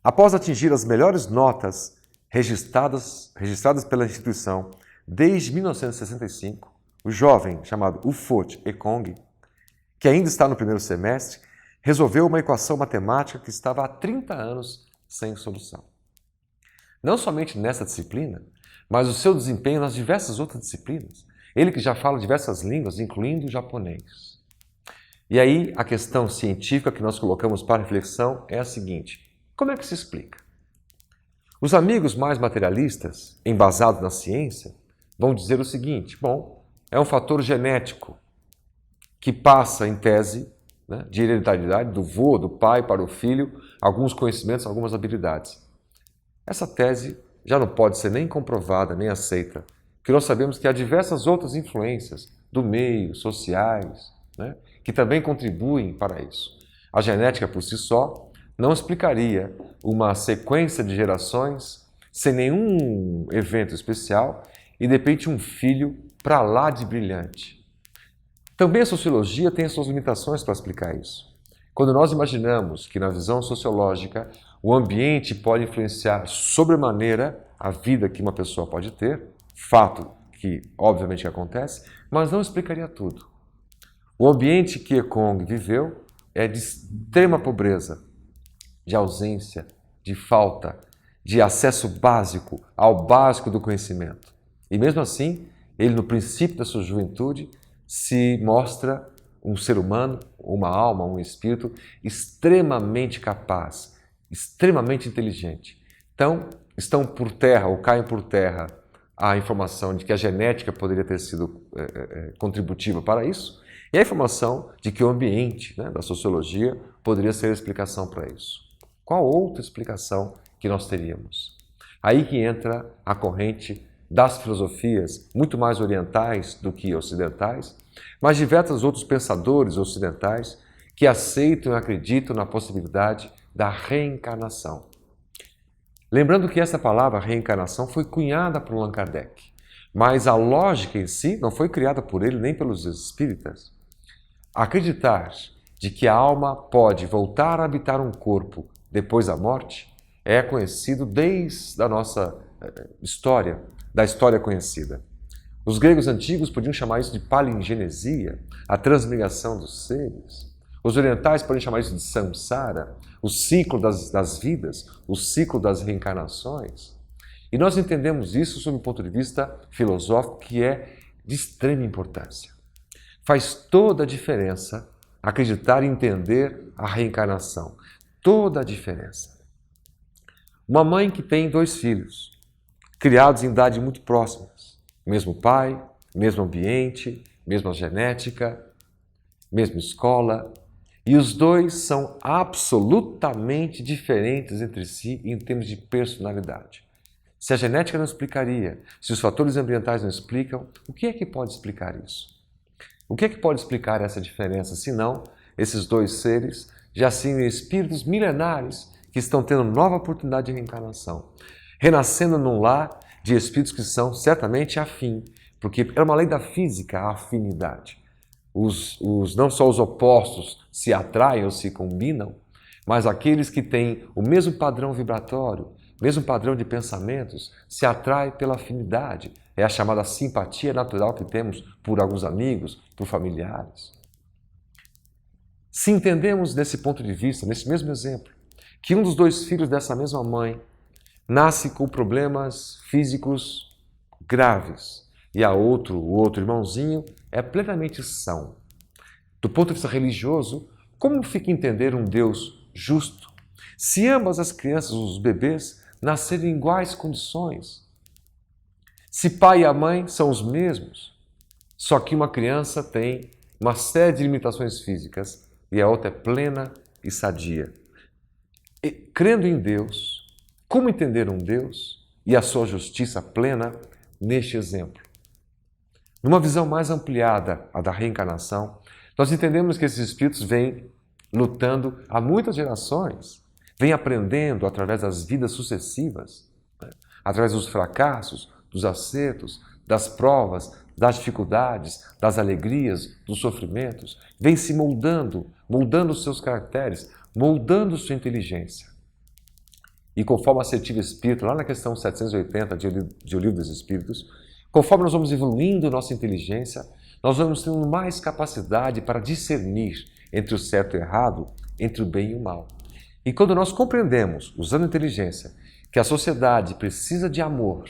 Após atingir as melhores notas registradas pela instituição desde 1965, o jovem chamado Ufot Ekong, que ainda está no primeiro semestre, resolveu uma equação matemática que estava há 30 anos sem solução. Não somente nessa disciplina, mas o seu desempenho nas diversas outras disciplinas. Ele que já fala diversas línguas, incluindo o japonês. E aí a questão científica que nós colocamos para reflexão é a seguinte: como é que se explica? Os amigos mais materialistas, embasados na ciência, vão dizer o seguinte: bom, é um fator genético que passa, em tese, de hereditariedade, do vô, do pai para o filho, alguns conhecimentos, algumas habilidades. Essa tese já não pode ser nem comprovada, nem aceita, porque nós sabemos que há diversas outras influências do meio, sociais, que também contribuem para isso. A genética por si só não explicaria uma sequência de gerações sem nenhum evento especial e de repente um filho para lá de brilhante. Também a sociologia tem as suas limitações para explicar isso. Quando nós imaginamos que na visão sociológica o ambiente pode influenciar sobremaneira a vida que uma pessoa pode ter, fato que obviamente acontece, mas não explicaria tudo. O ambiente que Ekong viveu é de extrema pobreza, de ausência, de falta, de acesso básico ao básico do conhecimento. E mesmo assim, ele no princípio da sua juventude se mostra um ser humano, uma alma, um espírito extremamente capaz, extremamente inteligente. Então, estão por terra ou caem por terra a informação de que a genética poderia ter sido contributiva para isso e a informação de que o ambiente da sociologia poderia ser a explicação para isso. Qual outra explicação que nós teríamos? Aí que entra a corrente das filosofias muito mais orientais do que ocidentais, mas diversos outros pensadores ocidentais que aceitam e acreditam na possibilidade da reencarnação. Lembrando que essa palavra reencarnação foi cunhada por Allan Kardec, mas a lógica em si não foi criada por ele nem pelos espíritas. Acreditar de que a alma pode voltar a habitar um corpo depois da morte é conhecido desde a nossa história, da história conhecida. Os gregos antigos podiam chamar isso de palingenesia, a transmigração dos seres. Os orientais podem chamar isso de samsara, o ciclo das vidas, o ciclo das reencarnações. E nós entendemos isso sob um ponto de vista filosófico que é de extrema importância. Faz toda a diferença acreditar e entender a reencarnação. Toda a diferença. Uma mãe que tem 2 filhos, criados em idade muito próximas, mesmo pai, mesmo ambiente, mesma genética, mesma escola, e os 2 são absolutamente diferentes entre si em termos de personalidade. Se a genética não explicaria, se os fatores ambientais não explicam, o que é que pode explicar isso? O que é que pode explicar essa diferença, se não esses 2 seres já são espíritos milenares que estão tendo nova oportunidade de reencarnação, renascendo num lar de espíritos que são certamente afim, porque é uma lei da física a afinidade. Não só os opostos se atraem ou se combinam, mas aqueles que têm o mesmo padrão vibratório, mesmo padrão de pensamentos, se atraem pela afinidade. É a chamada simpatia natural que temos por alguns amigos, por familiares. Se entendemos desse ponto de vista, nesse mesmo exemplo, que um dos 2 filhos dessa mesma mãe nasce com problemas físicos graves e o outro irmãozinho é plenamente são. Do ponto de vista religioso, como fica entender um Deus justo se ambas as crianças, os bebês, nascerem em iguais condições? Se pai e a mãe são os mesmos, só que uma criança tem uma série de limitações físicas e a outra é plena e sadia. E, crendo em Deus, como entender um Deus e a sua justiça plena neste exemplo? Numa visão mais ampliada, a da reencarnação, nós entendemos que esses espíritos vêm lutando há muitas gerações, vêm aprendendo através das vidas sucessivas, né? Através dos fracassos, dos acertos, das provas, das dificuldades, das alegrias, dos sofrimentos, vêm se moldando, moldando os seus caracteres, moldando sua inteligência. E conforme a assertiva espírita, lá na questão 780 de O Livro dos Espíritos, conforme nós vamos evoluindo nossa inteligência, nós vamos tendo mais capacidade para discernir entre o certo e o errado, entre o bem e o mal. E quando nós compreendemos, usando a inteligência, que a sociedade precisa de amor,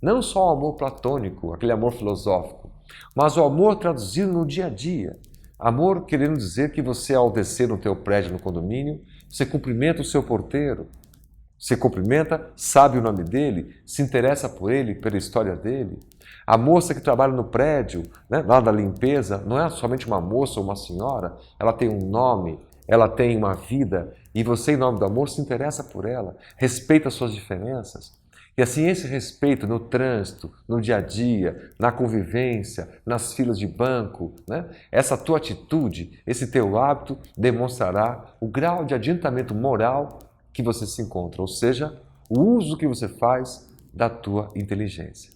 não só o amor platônico, aquele amor filosófico, mas o amor traduzido no dia a dia. Amor querendo dizer que você, ao descer no teu prédio, no condomínio, você cumprimenta o seu porteiro, você cumprimenta, sabe o nome dele, se interessa por ele, pela história dele. A moça que trabalha no prédio, né, lá da limpeza, não é somente uma moça ou uma senhora, ela tem um nome, ela tem uma vida, e você, em nome do amor, se interessa por ela, respeita as suas diferenças. E assim, esse respeito no trânsito, no dia a dia, na convivência, nas filas de banco, né? Essa tua atitude, esse teu hábito demonstrará o grau de adiantamento moral que você se encontra, ou seja, o uso que você faz da tua inteligência.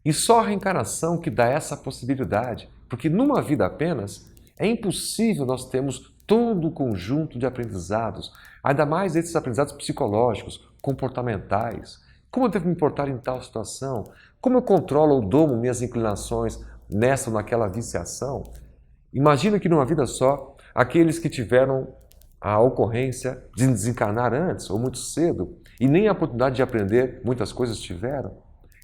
E só a reencarnação que dá essa possibilidade, porque numa vida apenas é impossível nós termos todo o conjunto de aprendizados, ainda mais esses aprendizados psicológicos, comportamentais. Como eu devo me portar em tal situação? Como eu controlo ou domo minhas inclinações nessa ou naquela viciação? Imagina que numa vida só, aqueles que tiveram a ocorrência de desencarnar antes ou muito cedo e nem a oportunidade de aprender muitas coisas tiveram.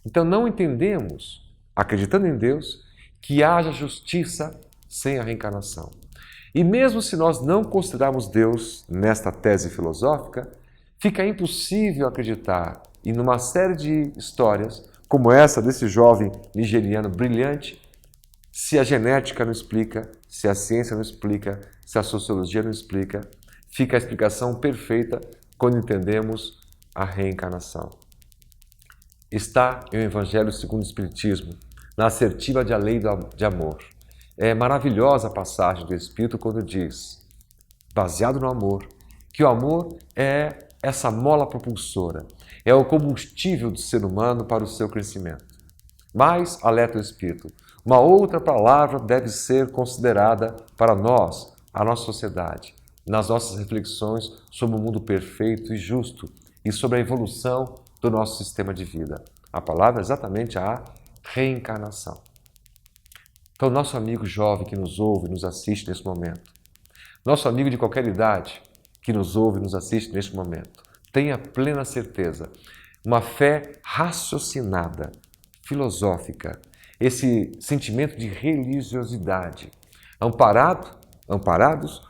Então não entendemos, acreditando em Deus, que haja justiça sem a reencarnação. E mesmo se nós não considerarmos Deus nesta tese filosófica, fica impossível acreditar em uma série de histórias, como essa desse jovem nigeriano brilhante, se a genética não explica, se a ciência não explica, se a sociologia não explica, fica a explicação perfeita quando entendemos a reencarnação. Está em o Evangelho segundo o Espiritismo, na assertiva de A Lei de Amor. É maravilhosa a passagem do Espírito quando diz, baseado no amor, que o amor é essa mola propulsora, é o combustível do ser humano para o seu crescimento. Mas, alerta o Espírito, uma outra palavra deve ser considerada para nós, a nossa sociedade, nas nossas reflexões sobre o mundo perfeito e justo e sobre a evolução do nosso sistema de vida. A palavra é exatamente a reencarnação. Então, nosso amigo jovem que nos ouve e nos assiste nesse momento, nosso amigo de qualquer idade que nos ouve e nos assiste neste momento, tenha plena certeza, uma fé raciocinada, filosófica, esse sentimento de religiosidade, amparados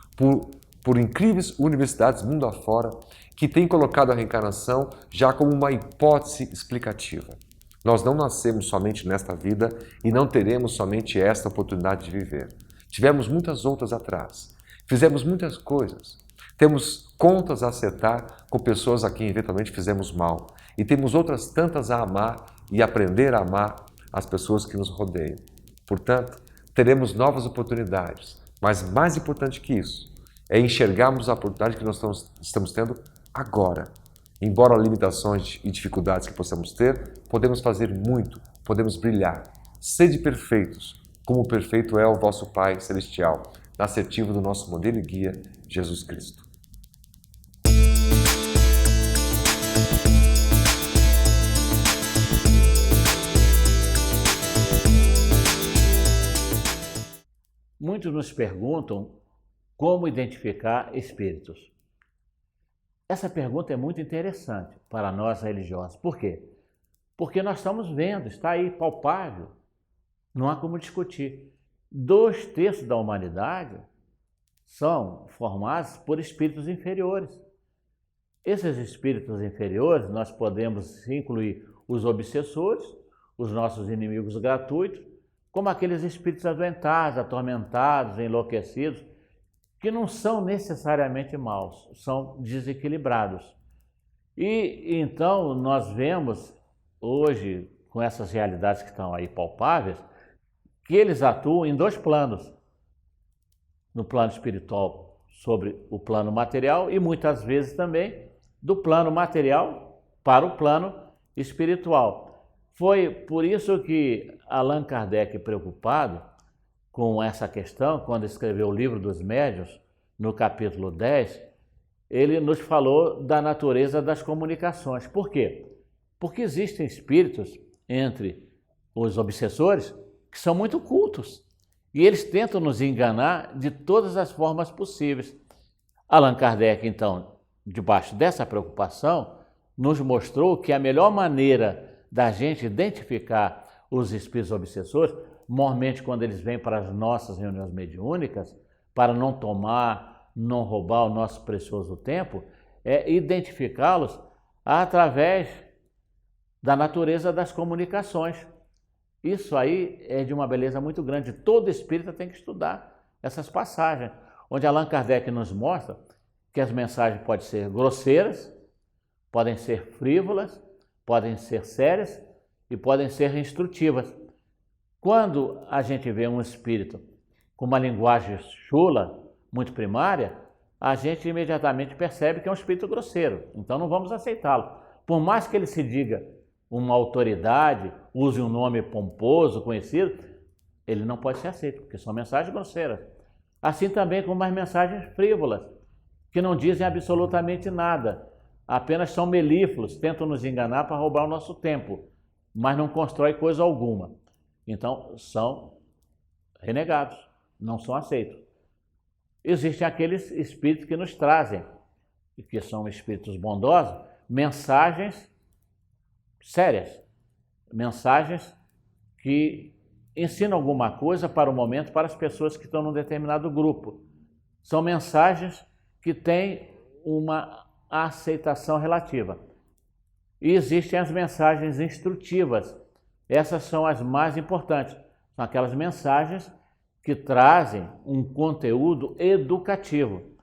por incríveis universidades mundo afora, que têm colocado a reencarnação já como uma hipótese explicativa. Nós não nascemos somente nesta vida e não teremos somente esta oportunidade de viver. Tivemos muitas outras atrás. Fizemos muitas coisas. Temos contas a acertar com pessoas a quem eventualmente fizemos mal. E temos outras tantas a amar e aprender a amar as pessoas que nos rodeiam. Portanto, teremos novas oportunidades. Mas mais importante que isso, é enxergarmos a oportunidade que nós estamos tendo agora. Embora limitações e dificuldades que possamos ter, podemos fazer muito, podemos brilhar. Sede perfeitos, como perfeito é o vosso Pai Celestial, na assertiva do nosso modelo e guia, Jesus Cristo. Muitos nos perguntam como identificar espíritos. Essa pergunta é muito interessante para nós religiosos. Por quê? Porque nós estamos vendo, está aí palpável, não há como discutir. 2/3 da humanidade são formados por espíritos inferiores. Esses espíritos inferiores, nós podemos incluir os obsessores, os nossos inimigos gratuitos, como aqueles espíritos adoentados, atormentados, enlouquecidos, que não são necessariamente maus, são desequilibrados. E então nós vemos hoje, com essas realidades que estão aí palpáveis, que eles atuam em dois planos. No plano espiritual sobre o plano material e muitas vezes também do plano material para o plano espiritual. Foi por isso que Allan Kardec, preocupado com essa questão, quando escreveu o Livro dos Médiuns, no capítulo 10, ele nos falou da natureza das comunicações. Por quê? Porque existem espíritos entre os obsessores que são muito cultos e eles tentam nos enganar de todas as formas possíveis. Allan Kardec, então, debaixo dessa preocupação, nos mostrou que a melhor maneira da gente identificar os espíritos obsessores, normalmente quando eles vêm para as nossas reuniões mediúnicas, para não tomar, não roubar o nosso precioso tempo, é identificá-los através da natureza das comunicações. Isso aí é de uma beleza muito grande. Todo espírita tem que estudar essas passagens, onde Allan Kardec nos mostra que as mensagens podem ser grosseiras, podem ser frívolas, podem ser sérias e podem ser instrutivas. Quando a gente vê um espírito com uma linguagem chula, muito primária, a gente imediatamente percebe que é um espírito grosseiro, então não vamos aceitá-lo. Por mais que ele se diga uma autoridade, use um nome pomposo, conhecido, ele não pode ser aceito, porque são mensagens grosseiras. Assim também como as mensagens frívolas, que não dizem absolutamente nada, apenas são melífluos, tentam nos enganar para roubar o nosso tempo, mas não constrói coisa alguma. Então, são renegados, não são aceitos. Existem aqueles espíritos que nos trazem, que são espíritos bondosos, mensagens sérias, mensagens que ensinam alguma coisa para o momento, para as pessoas que estão num determinado grupo. São mensagens que têm uma aceitação relativa. E existem as mensagens instrutivas. Essas são as mais importantes. São aquelas mensagens que trazem um conteúdo educativo.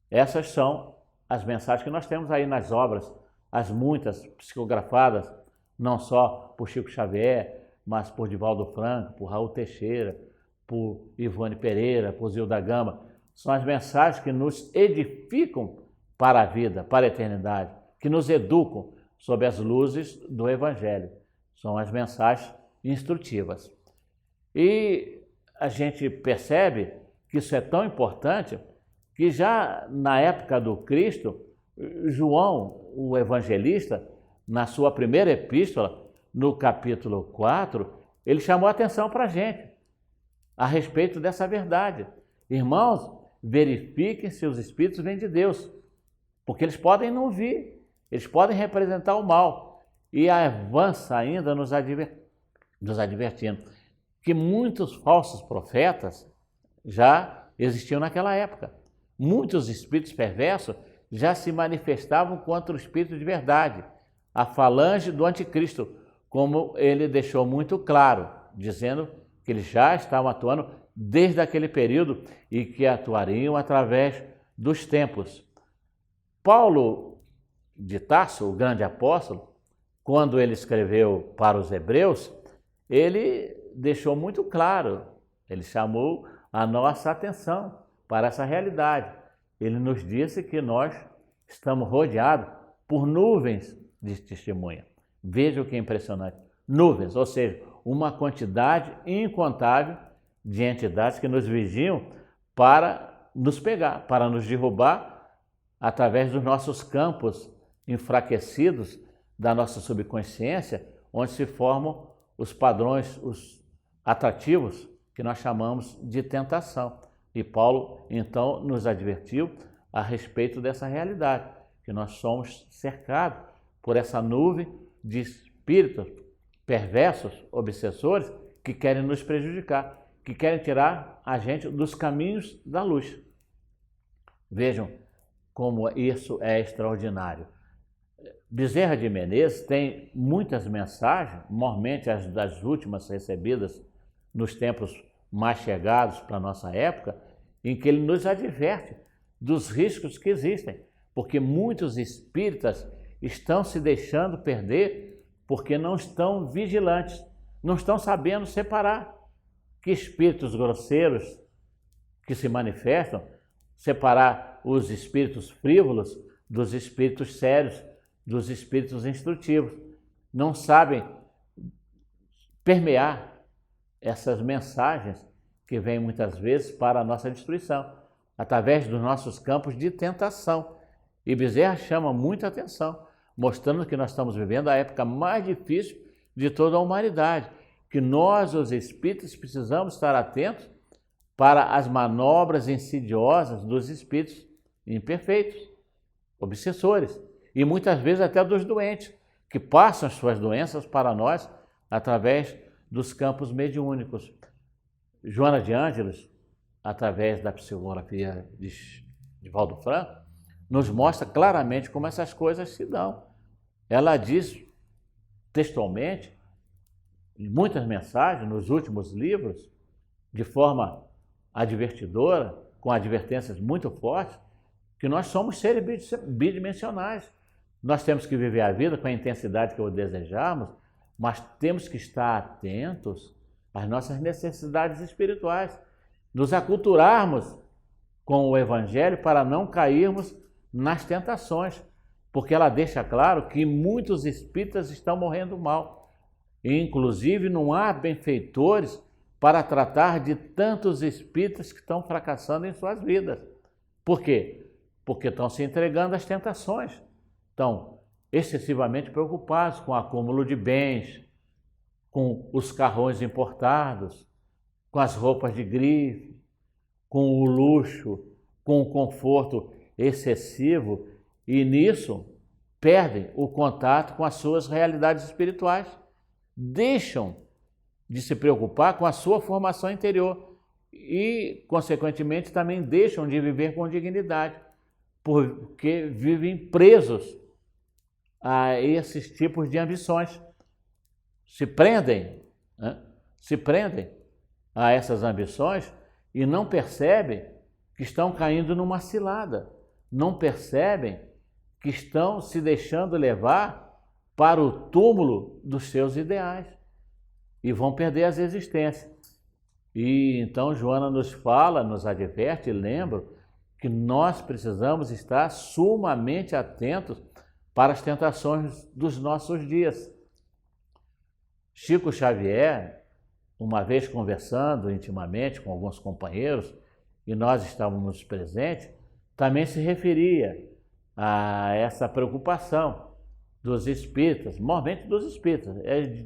Essas são as mensagens que nós temos aí nas obras, as muitas psicografadas, não só por Chico Xavier, mas por Divaldo Franco, por Raul Teixeira, por Ivone Pereira, por Zilda Gama. São as mensagens que nos edificam para a vida, para a eternidade, que nos educam sob as luzes do Evangelho. São as mensagens instrutivas. E a gente percebe que isso é tão importante que já na época do Cristo, João, o evangelista, na sua primeira epístola, no capítulo 4, ele chamou a atenção para a gente a respeito dessa verdade. Irmãos, verifiquem se os espíritos vêm de Deus, porque eles podem não vir, eles podem representar o mal. E avança ainda nos advertindo que muitos falsos profetas já existiam naquela época. Muitos espíritos perversos já se manifestavam contra o espírito de verdade, a falange do anticristo, como ele deixou muito claro, dizendo que eles já estavam atuando desde aquele período e que atuariam através dos tempos. Paulo de Tarso, o grande apóstolo, quando ele escreveu para os Hebreus, ele deixou muito claro, ele chamou a nossa atenção para essa realidade. Ele nos disse que nós estamos rodeados por nuvens de testemunha. Veja o que é impressionante. Nuvens, ou seja, uma quantidade incontável de entidades que nos vigiam para nos pegar, para nos derrubar através dos nossos campos enfraquecidos da nossa subconsciência, onde se formam os padrões, os atrativos que nós chamamos de tentação. E Paulo, então, nos advertiu a respeito dessa realidade, que nós somos cercados por essa nuvem de espíritos perversos, obsessores, que querem nos prejudicar, que querem tirar a gente dos caminhos da luz. Vejam como isso é extraordinário. Bezerra de Menezes tem muitas mensagens, normalmente as das últimas recebidas nos tempos mais chegados para a nossa época, em que ele nos adverte dos riscos que existem, porque muitos espíritas estão se deixando perder porque não estão vigilantes, não estão sabendo separar que espíritos grosseiros que se manifestam, separar os espíritos frívolos dos espíritos sérios, dos espíritos instrutivos. Não sabem permear essas mensagens que vêm muitas vezes para a nossa destruição, através dos nossos campos de tentação. E Bezerra chama muita atenção, mostrando que nós estamos vivendo a época mais difícil de toda a humanidade, que nós, os espíritos, precisamos estar atentos para as manobras insidiosas dos espíritos imperfeitos, obsessores, e muitas vezes até dos doentes, que passam as suas doenças para nós através dos campos mediúnicos. Joana de Ângeles, através da psicografia de Valdo Franco, nos mostra claramente como essas coisas se dão. Ela diz textualmente, em muitas mensagens, nos últimos livros, de forma advertidora, com advertências muito fortes, que nós somos seres bidimensionais. Nós temos que viver a vida com a intensidade que o desejarmos, mas temos que estar atentos às nossas necessidades espirituais, nos aculturarmos com o Evangelho para não cairmos nas tentações, porque ela deixa claro que muitos espíritas estão morrendo mal. E, inclusive, não há benfeitores para tratar de tantos espíritas que estão fracassando em suas vidas. Por quê? Porque estão se entregando às tentações. Estão excessivamente preocupados com o acúmulo de bens, com os carrões importados, com as roupas de grife, com o luxo, com o conforto excessivo, e nisso perdem o contato com as suas realidades espirituais, deixam de se preocupar com a sua formação interior e, consequentemente, também deixam de viver com dignidade, porque vivem presos a esses tipos de ambições. Se prendem a essas ambições e não percebem que estão caindo numa cilada, não percebem que estão se deixando levar para o túmulo dos seus ideais e vão perder as existências. E então Joana nos fala, nos adverte e lembra que nós precisamos estar sumamente atentos para as tentações dos nossos dias. Chico Xavier, uma vez conversando intimamente com alguns companheiros, e nós estávamos presentes, também se referia a essa preocupação dos espíritas, normalmente dos espíritas,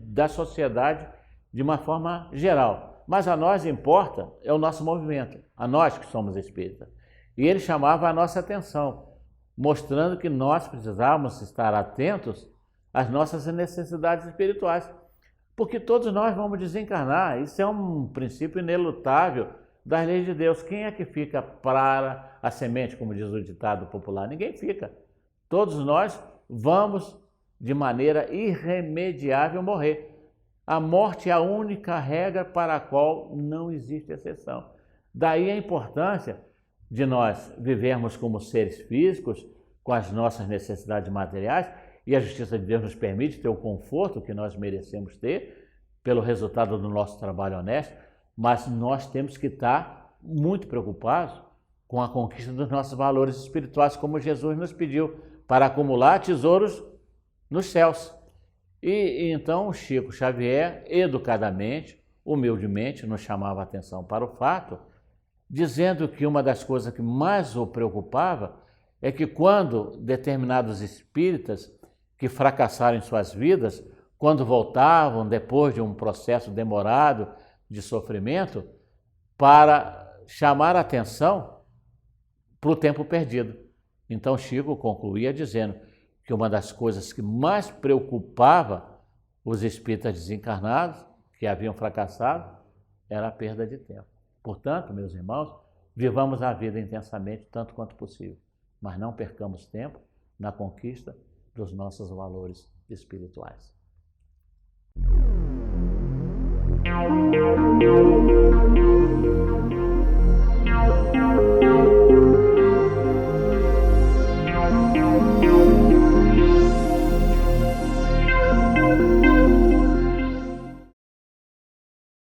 da sociedade de uma forma geral. Mas a nós importa é o nosso movimento, a nós que somos espíritas. E ele chamava a nossa atenção, mostrando que nós precisávamos estar atentos às nossas necessidades espirituais, porque todos nós vamos desencarnar. Isso é um princípio inelutável das leis de Deus. Quem é que fica para a semente, como diz o ditado popular? Ninguém fica. Todos nós vamos, de maneira irremediável, morrer. A morte é a única regra para a qual não existe exceção. Daí a importância de nós vivermos como seres físicos, com as nossas necessidades materiais, e a justiça de Deus nos permite ter o conforto que nós merecemos ter, pelo resultado do nosso trabalho honesto, mas nós temos que estar muito preocupados com a conquista dos nossos valores espirituais, como Jesus nos pediu, para acumular tesouros nos céus. E então Chico Xavier, educadamente, humildemente, nos chamava a atenção para o fato, dizendo que uma das coisas que mais o preocupava é que quando determinados espíritas que fracassaram em suas vidas, quando voltavam depois de um processo demorado de sofrimento, para chamar a atenção para o tempo perdido. Então Chico concluía dizendo que uma das coisas que mais preocupava os espíritas desencarnados, que haviam fracassado, era a perda de tempo. Portanto, meus irmãos, vivamos a vida intensamente, tanto quanto possível, mas não percamos tempo na conquista dos nossos valores espirituais.